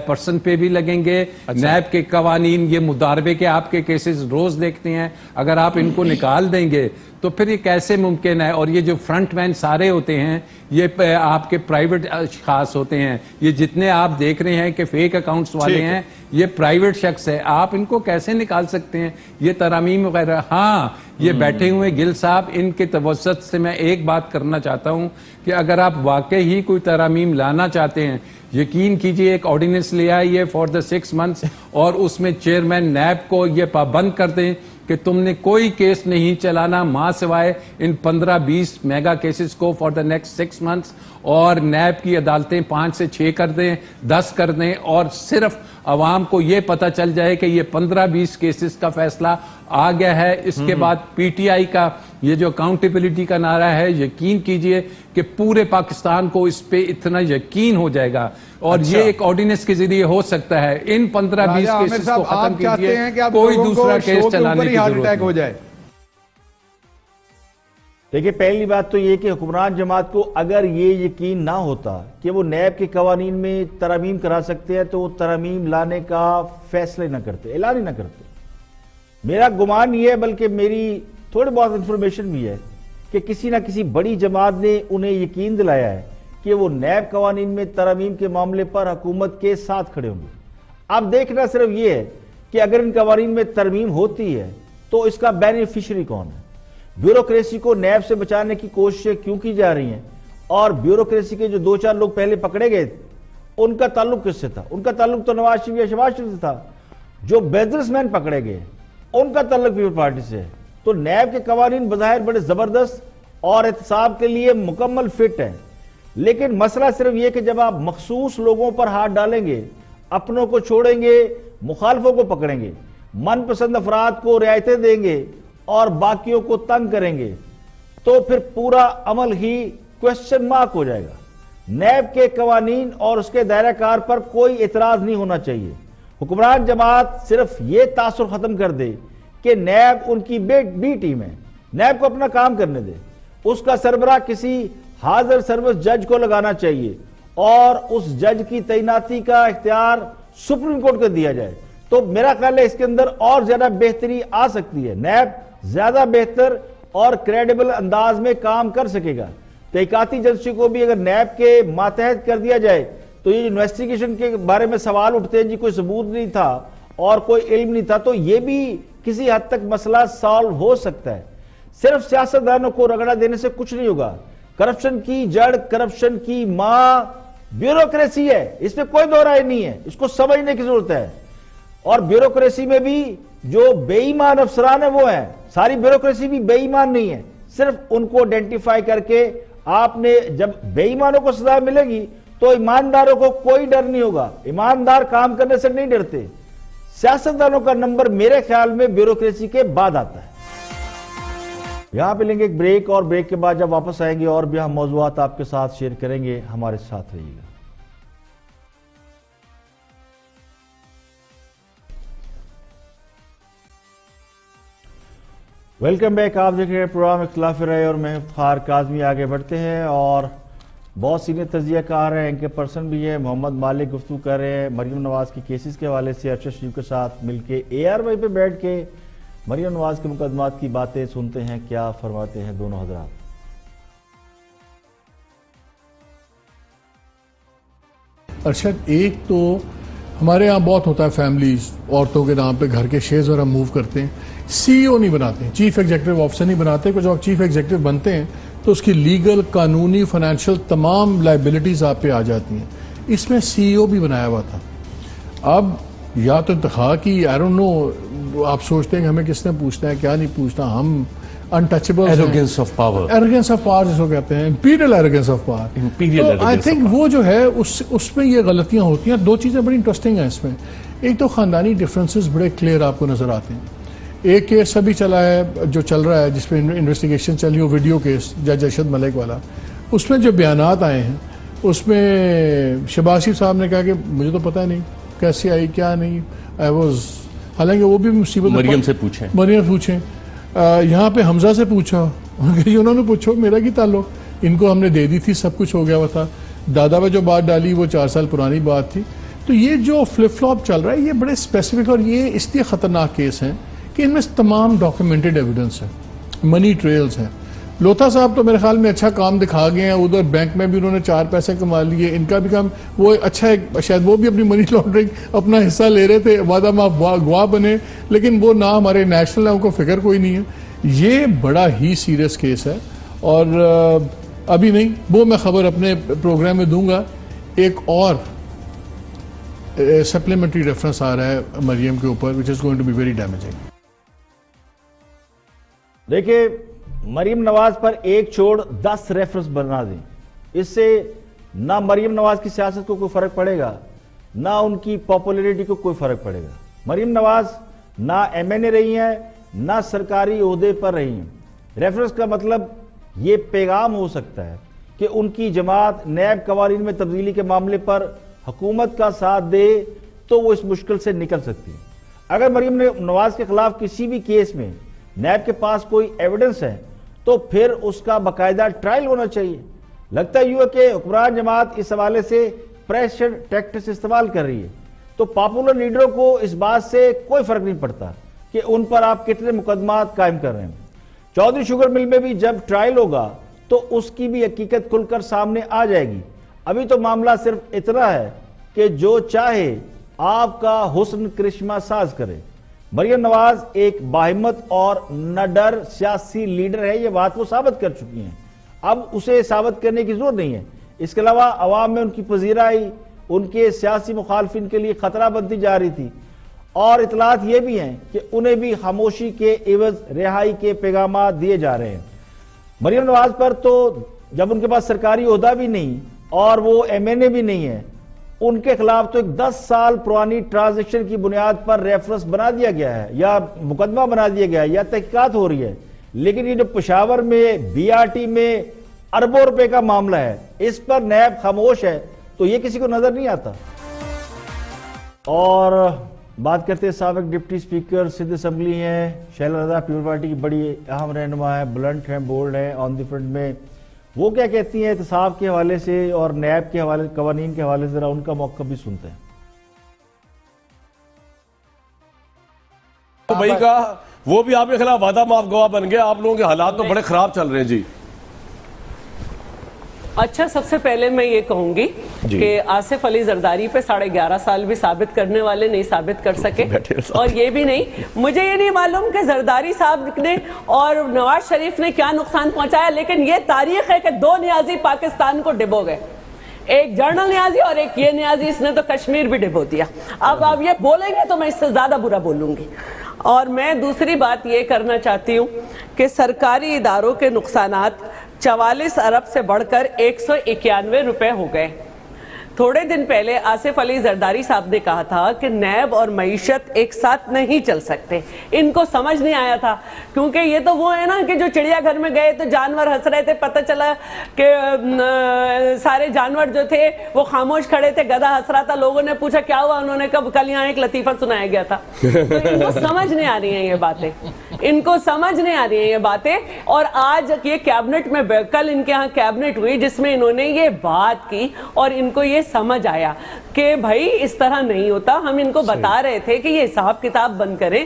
پرسن پہ بھی لگیں گے. نیب کے قوانین یہ مضاربے کے آپ کے کیسز روز دیکھتے ہیں، اگر آپ ان کو نکال دیں گے تو پھر یہ کیسے ممکن ہے. اور یہ جو فرنٹ مین سارے ہوتے ہیں یہ آپ کے پرائیویٹ اشخاص ہوتے ہیں. یہ جتنے آپ دیکھ رہے ہیں کہ فیک اکاؤنٹس والے ہیں یہ پرائیویٹ شخص ہے. آپ ان کو کیسے نکال سکتے ہیں یہ ترامیم وغیرہ. ہاں یہ بیٹھے ہوئے گل صاحب ان کے توسط سے میں ایک بات کرنا چاہتا ہوں کہ اگر آپ واقعی ہی کوئی ترامیم لانا چاہتے ہیں یقین کیجئے ایک آرڈیننس لے آئیے فار دا 6 months اور اس میں چیئرمین نیب کو یہ پابند کر دیں کہ تم نے کوئی کیس نہیں چلانا ماں سوائے ان 15-20 میگا کیسز کو فار دا نیکسٹ 6 months. اور نیب کی عدالتیں 5 سے 6 کر دیں 10 کر دیں اور صرف عوام کو یہ پتہ چل جائے کہ یہ 15-20 کیسز کا فیصلہ آ گیا ہے. اس کے بعد پی ٹی آئی کا یہ جو اکاؤنٹیبلٹی کا نعرہ ہے یقین کیجئے کہ پورے پاکستان کو اس پہ اتنا یقین ہو جائے گا. اور یہ ایک آرڈیننس کے ذریعے ہو سکتا ہے. ان 15-20 کیسز کو ختم کیجئے، کوئی دوسرا کیس چلانے کی ضرورت ہو جائے. دیکھیں پہلی بات تو یہ کہ حکمران جماعت کو اگر یہ یقین نہ ہوتا کہ وہ نیب کے قوانین میں ترامیم کرا سکتے ہیں تو وہ ترامیم لانے کا فیصلہ نہ کرتے، اعلان ہی نہ کرتے. میرا گمان یہ ہے بلکہ میری تھوڑی بہت انفارمیشن بھی ہے کہ کسی نہ کسی بڑی جماعت نے انہیں یقین دلایا ہے کہ وہ نیب قوانین میں ترامیم کے معاملے پر حکومت کے ساتھ کھڑے ہوں گے. اب دیکھنا صرف یہ ہے کہ اگر ان قوانین میں ترمیم ہوتی ہے تو اس کا بینیفیشری کون ہے. بیوروکریسی کو نیب سے بچانے کی کوششیں کیوں کی جا رہی ہیں اور بیوروکریسی کے جو 2-4 لوگ پہلے پکڑے گئے ان کا تعلق کس سے تھا؟ ان کا تعلق تو نواز شریف یا شہباز شریف سے تھا. جو بزنس مین پکڑے گئے ان کا تعلق پیپلز پارٹی سے ہے. تو نیب کے قوانین بظاہر بڑے زبردست اور احتساب کے لیے مکمل فٹ ہیں، لیکن مسئلہ صرف یہ کہ جب آپ مخصوص لوگوں پر ہاتھ ڈالیں گے، اپنوں کو چھوڑیں گے، مخالفوں کو پکڑیں گے، من پسند افراد کو رعایتیں دیں گے اور باقیوں کو تنگ کریں گے تو پھر پورا عمل ہی کوسچن مارک ہو جائے گا. نیب کے قوانین اور اس کے دائرہ کار پر کوئی اعتراض نہیں ہونا چاہیے. حکمران جماعت صرف یہ تاثر ختم کر دے کہ نیب ان کی بی ٹیم ہے، نیب کو اپنا کام کرنے دے، اس کا سربراہ کسی حاضر سروس جج کو لگانا چاہیے اور اس جج کی تعیناتی کا اختیار سپریم کورٹ کو دیا جائے، تو میرا خیال ہے اس کے اندر اور زیادہ بہتری آ سکتی ہے، نیب زیادہ بہتر اور کریڈیبل انداز میں کام کر سکے گا۔ تحقیقاتی ایجنسی کو بھی اگر نیب کے ماتحت کر دیا جائے تو یہ انویسٹیگیشن کے بارے میں سوال اٹھتے ہیں جی کوئی ثبوت نہیں تھا اور کوئی علم نہیں تھا، تو یہ بھی کسی حد تک مسئلہ سالو ہو سکتا ہے۔ صرف سیاستدانوں کو رگڑا دینے سے کچھ نہیں ہوگا۔ کرپشن کی جڑ، کرپشن کی ماں بیوروکریسی ہے، اس میں کوئی دو رائے نہیں ہے، اس کو سمجھنے کی ضرورت ہے۔ اور بیوروکریسی میں بھی جو بے ایمان افسران ہیں وہ ہیں، ساری بیوروکریسی بھی بے ایمان نہیں ہے، صرف ان کو آئیڈینٹیفائی کر کے آپ نے جب بے ایمانوں کو سزا ملے گی تو ایمانداروں کو کوئی ڈر نہیں ہوگا، ایماندار کام کرنے سے نہیں ڈرتے۔ سیاستدانوں کا نمبر میرے خیال میں بیوروکریسی کے بعد آتا ہے۔ یہاں پہ لیں گے ایک بریک، اور بریک کے بعد جب واپس آئیں گے اور بھی ہم موضوعات آپ کے ساتھ شیئر کریں گے، ہمارے ساتھ رہیے گا۔ ویلکم بیک، آپ دیکھ رہے ہیں پروگرام اختلاف رائے اور میں افتخار کاظمی۔ آگے بڑھتے ہیں اور بہت سینئر تجزیہ کار ہیں، ان کے پرسن بھی ہے محمد مالک، گفتگو کر رہے ہیں مریم نواز کی کیسز کے حوالے سے ارشد شریف کے ساتھ مل کے ARY پہ بیٹھ کے مریم نواز کے مقدمات کی باتیں سنتے ہیں، کیا فرماتے ہیں دونوں حضرات۔ ارشد، ایک تو ہمارے ہاں بہت ہوتا ہے فیملیز عورتوں کے نام پہ گھر کے شیئرز وغیرہ موو کرتے ہیں، CEO نہیں بناتے، چیف ایگزیکٹو آفیسر نہیں بناتے، کچھ آپ چیف ایگزیکٹو بنتے ہیں تو اس کی لیگل، قانونی، فائنینشیل تمام لائبلٹیز آپ پہ آ جاتی ہیں۔ اس میں CEO بھی بنایا ہوا تھا۔ اب یا تو انتخاب کی آئی ڈونٹ نو، آپ سوچتے ہیں کہ ہمیں کس نے پوچھنا ہے کیا نہیں پوچھنا، ہم untouchable, arrogance of power, arrogance of power جس کو کہتے ہیں، امپیریل ایروگنس آف پاور۔ تو آئی تھنک وہ جو ہے اس میں یہ غلطیاں ہوتی ہیں۔ دو چیزیں بڑی انٹرسٹنگ ہیں اس میں، ایک تو خاندانی ڈفرینسز بڑے کلیئر آپ کو نظر آتے ہیں۔ ایک کیس ابھی چلا ہے جو چل رہا ہے جس پہ انویسٹیگیشن چل رہی ہے، ویڈیو کیس جج ارشد ملک والا، اس میں جو بیانات آئے ہیں اس میں شہباز شریف صاحب نے کہا کہ مجھے تو پتہ نہیں کیسے آئی کیا نہیں، حالانکہ وہ بھی مصیبت مریم سے پوچھیں، یہاں پہ حمزہ سے پوچھا، انہوں نے پوچھو میرا کی تعلق، ان کو ہم نے دے دی تھی، سب کچھ ہو گیا ہوا تھا۔ دادا پہ جو بات ڈالی وہ 4 سال پرانی بات تھی۔ تو یہ جو فلپ فلاپ چل رہا ہے یہ بڑے اسپیسیفک، اور یہ اس لیے خطرناک کیس ہیں کہ ان میں تمام ڈاکیومنٹڈ ایویڈنس ہے، منی ٹریلز ہیں۔ لوتھا صاحب تو میرے خیال میں اچھا کام دکھا گئے ہیں، ادھر بینک میں بھی انہوں نے 4 پیسے کما لیے، ان کا بھی کام وہ اچھا ہے، شاید وہ بھی اپنی منی لانڈرنگ اپنا حصہ لے رہے تھے، وعدہ معاف گواہ بنے، لیکن وہ نہ ہمارے نیشنل لیول کو فکر کوئی نہیں ہے۔ یہ بڑا ہی سیریس کیس ہے، اور ابھی نہیں، وہ میں خبر اپنے پروگرام میں دوں گا۔ ایک اور سپلیمنٹری ریفرنس آ رہا ہے مریم کے اوپر which is going to be very damaging۔ دیکھیں، مریم نواز پر ایک چھوڑ 10 ریفرنس بنا دیں، اس سے نہ مریم نواز کی سیاست کو کوئی فرق پڑے گا، نہ ان کی پاپولیرٹی کو کوئی فرق پڑے گا۔ مریم نواز نہ MNA رہی ہیں، نہ سرکاری عہدے پر رہی ہیں۔ ریفرنس کا مطلب یہ پیغام ہو سکتا ہے کہ ان کی جماعت نیب قوانین میں تبدیلی کے معاملے پر حکومت کا ساتھ دے تو وہ اس مشکل سے نکل سکتی ہے۔ اگر مریم نواز کے خلاف کسی بھی کیس میں نیب کے پاس کوئی ایویڈنس ہے تو پھر اس کا باقاعدہ ٹرائل ہونا چاہیے۔ لگتا یوں ہے کہ حکمران جماعت اس حوالے سے پریشر ٹیکٹس استعمال کر رہی ہے، تو پاپولر لیڈروں کو اس بات سے کوئی فرق نہیں پڑتا کہ ان پر آپ کتنے مقدمات قائم کر رہے ہیں۔ چودھری شوگر مل میں بھی جب ٹرائل ہوگا تو اس کی بھی حقیقت کھل کر سامنے آ جائے گی۔ ابھی تو معاملہ صرف اتنا ہے کہ جو چاہے آپ کا حسن کرشمہ ساز کرے۔ مریم نواز ایک باہمت اور نہ ڈر سیاسی لیڈر ہے، یہ بات وہ ثابت کر چکی ہیں، اب اسے ثابت کرنے کی ضرورت نہیں ہے۔ اس کے علاوہ عوام میں ان کی پذیرائی ان کے سیاسی مخالفین کے لیے خطرہ بنتی جا رہی تھی، اور اطلاعات یہ بھی ہیں کہ انہیں بھی خاموشی کے عوض رہائی کے پیغامات دیے جا رہے ہیں۔ مریم نواز پر تو جب ان کے پاس سرکاری عہدہ بھی نہیں اور وہ MNA بھی نہیں ہے، ان کے خلاف تو ایک 10 سال پرانی ٹرانزیکشن کی بنیاد پر ریفرنس بنا دیا گیا ہے یا مقدمہ بنا دیا گیا ہے یا تحقیقات ہو رہی ہے، لیکن یہ جو پشاور میں BRT میں اربوں روپے کا معاملہ ہے، اس پر نیب خاموش ہے، تو یہ کسی کو نظر نہیں آتا۔ اور بات کرتے ہیں سابق ڈپٹی اسپیکر سندھ اسمبلی ہیں شیلا رضا، پیپل پارٹی کی بڑی اہم رہنما ہے، بلنٹ ہیں، بولڈ ہیں آن دی فرنٹ میں. وہ کیا کہتی ہیں احتساب کے حوالے سے اور نیب کے حوالے، قوانین کے حوالے سے، ذرا ان کا موقف بھی سنتے ہیں. بھائی کا وہ بھی آپ کے خلاف وعدہ معاف گواہ بن گیا. آپ لوگوں کے حالات تو بڑے خراب چل رہے ہیں جی. اچھا، سب سے پہلے میں یہ کہوں گی کہ آصف علی زرداری پہ 11.5 سال بھی ثابت کرنے والے نہیں ثابت کر سکے، اور یہ بھی نہیں، مجھے یہ نہیں معلوم کہ زرداری صاحب نے اور نواز شریف نے کیا نقصان پہنچایا، لیکن یہ تاریخ ہے کہ 2 نیازی پاکستان کو ڈبو گئے، ایک جنرل نیازی اور ایک یہ نیازی. اس نے تو کشمیر بھی ڈبو دیا. اب آپ یہ بولیں گے تو میں اس سے زیادہ برا بولوں گی. اور میں دوسری بات یہ کرنا چاہتی ہوں کہ سرکاری اداروں کے نقصانات 44 ارب سے بڑھ کر 191 روپے ہو گئے. تھوڑے دن پہلے آصف علی زرداری صاحب نے کہا تھا کہ نیب اور معیشت ایک ساتھ نہیں چل سکتے. ان کو سمجھ نہیں آیا تھا، کیونکہ یہ تو وہ ہے نا کہ جو چڑیا گھر میں گئے تو جانور ہنس رہے تھے، پتہ چلا کہ سارے جانور جو تھے وہ خاموش کھڑے تھے، گدھا ہنس رہا تھا. لوگوں نے پوچھا کیا ہوا، انہوں نے کہا کل یہاں ایک لطیفہ سنایا گیا تھا. تو ان کو سمجھ نہیں آ رہی ہیں یہ باتیں، ان کو سمجھ نہیں آ رہی ہیں یہ باتیں. اور آج یہ کیبنٹ میں کل ان کے ہاں کیبنٹ ہوئی جس میں انہوں نے یہ بات کی اور ان کو یہ سمجھ آیا کہ بھائی اس طرح نہیں ہوتا. ہم ان کو بتا رہے تھے کہ یہ حساب کتاب بند کریں،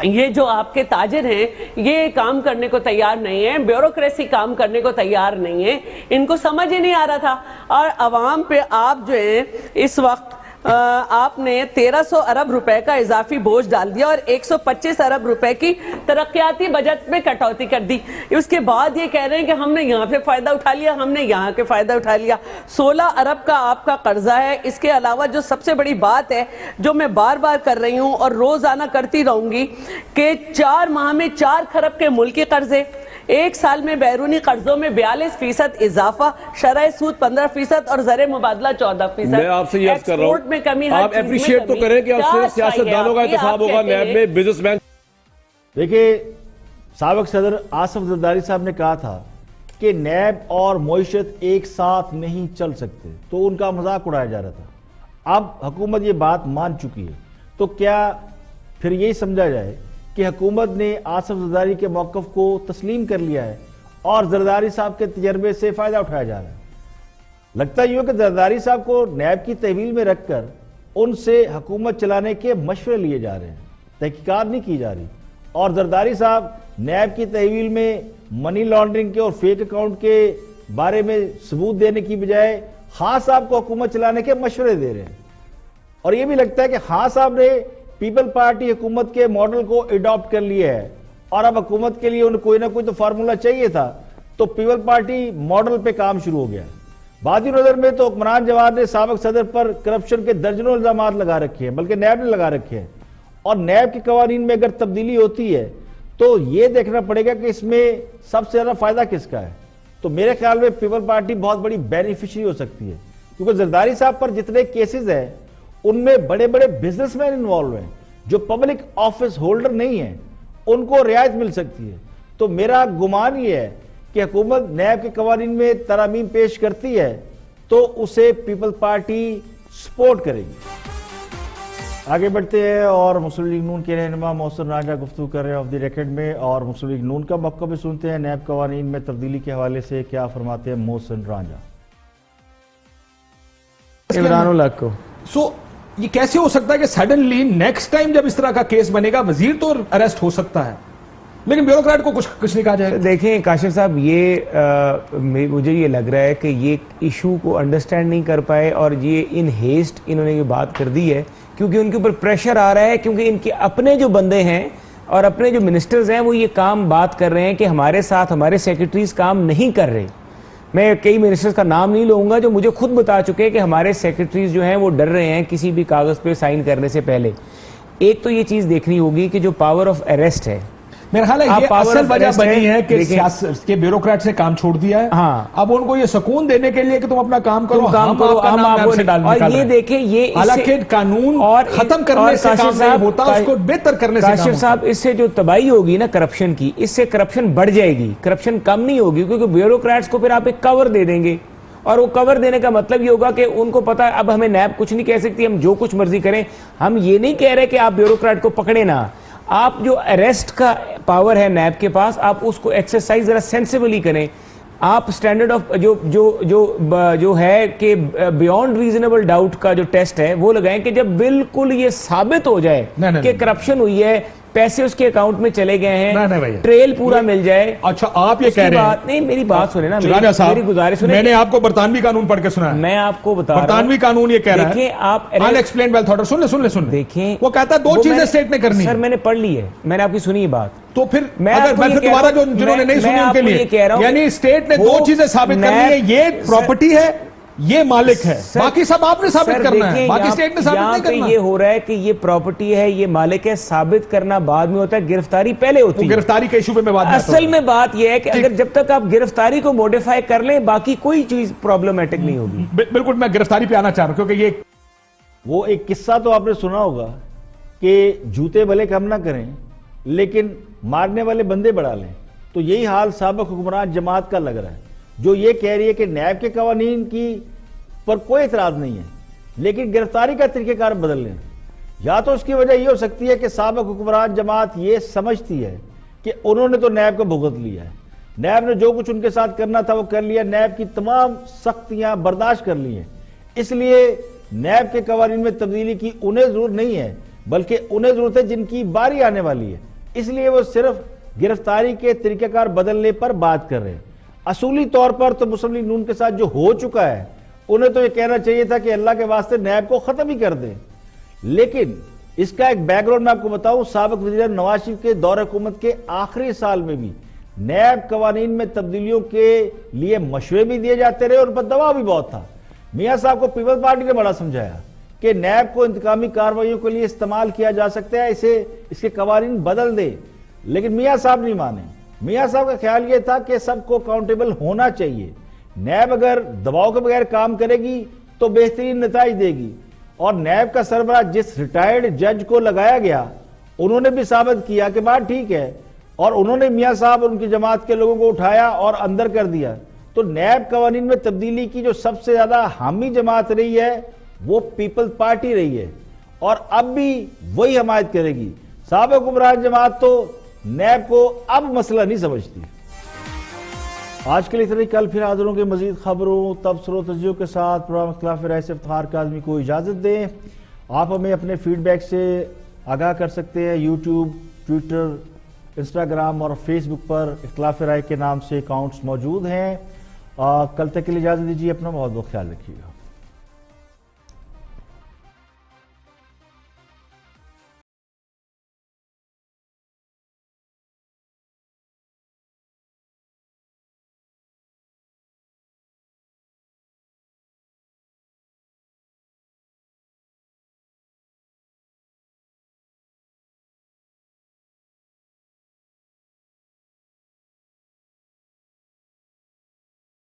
یہ جو آپ کے تاجر ہیں یہ کام کرنے کو تیار نہیں ہیں، بیوروکریسی کام کرنے کو تیار نہیں ہے. ان کو سمجھ ہی نہیں آ رہا تھا. اور عوام پہ آپ جو ہے اس وقت آپ نے 1300 ارب روپے کا اضافی بوجھ ڈال دیا اور 125 ارب روپے کی ترقیاتی بجٹ میں کٹوتی کر دی. اس کے بعد یہ کہہ رہے ہیں کہ ہم نے یہاں پہ فائدہ اٹھا لیا، ہم نے یہاں کے فائدہ اٹھا لیا. 16 ارب کا آپ کا قرضہ ہے. اس کے علاوہ جو سب سے بڑی بات ہے جو میں بار بار کر رہی ہوں اور روزانہ کرتی رہوں گی کہ 4 ماہ میں 4 کھرب کے ملکی قرضے، 1 سال میں بیرونی قرضوں میں 42% اضافہ، شرح سود 15% اور زر مبادلہ 14%. میں آپ سے یہ عرض کر رہا ہوں آپ اپریشیٹ تو کریں کہ آپ سے سیاستدانوں کا انتخاب ہوگا نیب میں، بزنس مین. دیکھیں سابق صدر آصف زرداری صاحب نے کہا تھا کہ نیب اور معیشت ایک ساتھ نہیں چل سکتے، تو ان کا مذاق اڑایا جا رہا تھا. اب حکومت یہ بات مان چکی ہے، تو کیا پھر یہی سمجھا جائے کہ حکومت نے آصف زرداری کے موقف کو تسلیم کر لیا ہے اور زرداری صاحب کے تجربے سے فائدہ اٹھایا جا رہا ہے؟ لگتا یہ ہو کہ زرداری صاحب کو نیب کی تحویل میں رکھ کر ان سے حکومت چلانے کے مشورے لیے جا رہے ہیں، تحقیقات نہیں کی جا رہی. اور زرداری صاحب نیب کی تحویل میں منی لانڈرنگ کے اور فیک اکاؤنٹ کے بارے میں ثبوت دینے کی بجائے خان صاحب کو حکومت چلانے کے مشورے دے رہے ہیں. اور یہ بھی لگتا ہے کہ خان صاحب نے پیپل پارٹی حکومت کے ماڈل کو اڈاپٹ کر لیا ہے اور اب حکومت کے لیے انہیں کوئی نہ کوئی تو فارمولا چاہیے تھا، تو پیپل پارٹی ماڈل پہ کام شروع ہو گیا. بعضی نظر میں تو حکمران جماعت نے سابق صدر پر کرپشن کے درجنوں الزامات لگا رکھے ہیں، بلکہ نیب نے لگا رکھے ہیں. اور نیب کے قوانین میں اگر تبدیلی ہوتی ہے تو یہ دیکھنا پڑے گا کہ اس میں سب سے زیادہ فائدہ کس کا ہے. تو میرے خیال میں پیپل پارٹی بہت بڑی بینیفیشری ہو سکتی ہے، کیونکہ زرداری صاحب پر جتنے کیسز ہیں ان میں بڑے بڑے بزنس مین انوالو ہیں جو پبلک آفس ہولڈر نہیں ہیں، ان کو رعایت مل سکتی ہے. تو میرا گمان یہ ہے کہ حکومت نیب کے قوانین میں ترامیم پیش کرتی ہے تو اسے پیپل پارٹی سپورٹ کرے گی. آگے بڑھتے ہیں اور مسلم لیگ نون کے رہنما محسن رانجھا گفتگو کر رہے ہیں آف دی ریکارڈ میں، اور مسلم لیگ نون کا موقع بھی سنتے ہیں. نیب قوانین میں تبدیلی کے حوالے سے کیا فرماتے ہیں محسن رانجھا؟ عمران الحق کو یہ کیسے ہو سکتا ہے کہ سڈنلی نیکسٹ ٹائم جب اس طرح کا کیس بنے گا وزیر تو اریسٹ ہو سکتا ہے لیکن بیوروکریٹ کو کچھ نہیں کہا جائے؟ دیکھیں کاشف صاحب، یہ مجھے یہ لگ رہا ہے کہ یہ ایشو کو انڈرسٹینڈ نہیں کر پائے اور یہ ان ہیسٹ انہوں نے یہ بات کر دی ہے کیونکہ ان کے اوپر پریشر آ رہا ہے، کیونکہ ان کے اپنے جو بندے ہیں اور اپنے جو منسٹرز ہیں وہ یہ کام بات کر رہے ہیں کہ ہمارے ساتھ ہمارے سیکرٹریز کام نہیں کر رہے. میں کئی منسٹرز کا نام نہیں لوں گا جو مجھے خود بتا چکے کہ ہمارے سیکرٹریز جو ہیں وہ ڈر رہے ہیں کسی بھی کاغذ پہ سائن کرنے سے پہلے. ایک تو یہ چیز دیکھنی ہوگی کہ جو پاور آف اریسٹ ہے، میرا خیال ہے یہ اصل وجہ بنی ہے کہ سیاست کے بیوروکریٹ سے کام چھوڑ دیا ہے. ہاں، اب ان کو یہ سکون دینے کے لیے کہ تم اپنا کام کرو، ہم آپ سے ڈال. اور یہ دیکھیں یہ حالانکہ قانون ختم کرنے سے کام نہیں ہوتا، اس کو بہتر کرنے سے کام ہوتا. کاشف صاحب، اس سے جو تباہی ہوگی نا کرپشن کی، اس سے کرپشن بڑھ جائے گی، کرپشن کم نہیں ہوگی، کیونکہ بیوروکریٹس کو پھر آپ ایک کور دے دیں گے اور وہ کور دینے کا مطلب یہ ہوگا کہ ان کو پتا اب ہمیں نیب کچھ نہیں کہہ سکتی, ہم جو کچھ مرضی کریں. ہم یہ نہیں کہہ رہے کہ آپ بیوروکریٹ کو پکڑے نہ, آپ جو اریسٹ کا پاور ہے نیب کے پاس, آپ اس کو ایکسرسائز ذرا سینسیبلی کریں. آپ سٹینڈرڈ آف جو ہے کہ بیونڈ ریزنیبل ڈاؤٹ کا جو ٹیسٹ ہے وہ لگائیں کہ جب بالکل یہ ثابت ہو جائے کہ کرپشن ہوئی ہے, پیسے اس کے اکاؤنٹ میں چلے گئے ہیں, ٹریل پورا مل جائے. اچھا آپ یہ کہہ رہے ہیں, نہیں میری بات سنیں نا, میری گزارش سنیں. میں نے آپ کو برطانوی قانون پڑھ کے سنا ہے, میں آپ کو بتا رہا ہوں برطانوی قانون یہ کہہ رہا ہے, دیکھیں آپ انایکسپلینڈ ویلتھ آرڈر, سن لیں دیکھیں, وہ کہتا ہے دو چیزیں اسٹیٹ نے کرنی. سر میں نے پڑھ لی ہے, میں نے آپ کی سنی بات, تو پھر میں دوبارہ جنہوں نے نہیں سنی ان کے لیے, یعنی اسٹیٹ نے دو چیزیں ثابت کرنی ہے, یہ پراپرٹی ہے, یہ مالک ہے, باقی سب آپ نے ثابت کرنا ہے, باقی اسٹیٹ نے ثابت نہیں کرنا. یہ ہو رہا ہے کہ یہ پراپرٹی ہے, یہ مالک ہے, ثابت کرنا بعد میں ہوتا ہے, گرفتاری پہلے ہوتی ہے. گرفتاری کے ایشو پہ میں بات کرتا ہوں. اصل میں بات یہ ہے کہ اگر جب تک آپ گرفتاری کو موڈیفائی کر لیں باقی کوئی چیز پرابلمٹک نہیں ہوگی. بالکل میں گرفتاری پہ آنا چاہ رہا ہوں کیونکہ یہ وہ ایک قصہ تو آپ نے سنا ہوگا کہ جوتے بھلے کم نہ کریں لیکن مارنے والے بندے بڑھا لیں. تو یہی حال سابق حکمران جماعت کا لگ رہا ہے, جو یہ کہہ رہی ہے کہ نیب کے قوانین کی پر کوئی اعتراض نہیں ہے لیکن گرفتاری کا طریقہ کار بدل لیں. یا تو اس کی وجہ یہ ہو سکتی ہے کہ سابق حکمران جماعت یہ سمجھتی ہے کہ انہوں نے تو نیب کو بھگت لیا ہے, نیب نے جو کچھ ان کے ساتھ کرنا تھا وہ کر لیا, نیب کی تمام سختیاں برداشت کر لی ہیں, اس لیے نیب کے قوانین میں تبدیلی کی انہیں ضرورت نہیں ہے بلکہ انہیں ضرورت ہے جن کی باری آنے والی ہے. اس لیے وہ صرف گرفتاری کے طریقہ کار بدلنے پر بات کر رہے ہیں. اصولی طور پر تو مسلم لیگ نون کے ساتھ جو ہو چکا ہے انہیں تو یہ کہنا چاہیے تھا کہ اللہ کے واسطے نیب کو ختم ہی کر دیں. لیکن اس کا ایک بیک گراؤنڈ میں آپ کو بتاؤں, سابق وزیر نواز شریف کے دور حکومت کے آخری سال میں بھی نیب قوانین میں تبدیلیوں کے لیے مشورے بھی دیے جاتے رہے اور ان پر دباؤ بھی بہت تھا. میاں صاحب کو پیپلز پارٹی نے بڑا سمجھایا کہ نیب کو انتقامی کارروائیوں کے لیے استعمال کیا جا سکتا ہے, اس کے قوانین بدل دے, لیکن میاں صاحب نہیں مانے. میاں صاحب کا خیال یہ تھا کہ سب کو اکاؤنٹیبل ہونا چاہیے, نیب اگر دباؤ کے بغیر کام کرے گی تو بہترین نتائج دے گی. اور نیب کا سربراہ جس ریٹائرڈ جج کو لگایا گیا انہوں نے بھی ثابت کیا کہ بات ٹھیک ہے, اور انہوں نے میاں صاحب اور ان کی جماعت کے لوگوں کو اٹھایا اور اندر کر دیا. تو نیب قوانین میں تبدیلی کی جو سب سے زیادہ حامی جماعت رہی ہے وہ پیپلز پارٹی رہی ہے اور اب بھی وہی حمایت کرے گی. سابق حکمران جماعت تو نیب کو اب مسئلہ نہیں سمجھتی. آج کے لیے اتنا ہی, کل پھر حاضر ہوں گے مزید خبروں, تبصروں, تجزیوں کے ساتھ. پروگرام اختلاف رائے سے افتخار کاظمی کو اجازت دیں. آپ ہمیں اپنے فیڈ بیک سے آگاہ کر سکتے ہیں. یوٹیوب, ٹویٹر, انسٹاگرام اور فیس بک پر اختلاف رائے کے نام سے اکاؤنٹس موجود ہیں. کل تک کے لیے اجازت دیجیے, اپنا بہت بہت خیال رکھیے گا.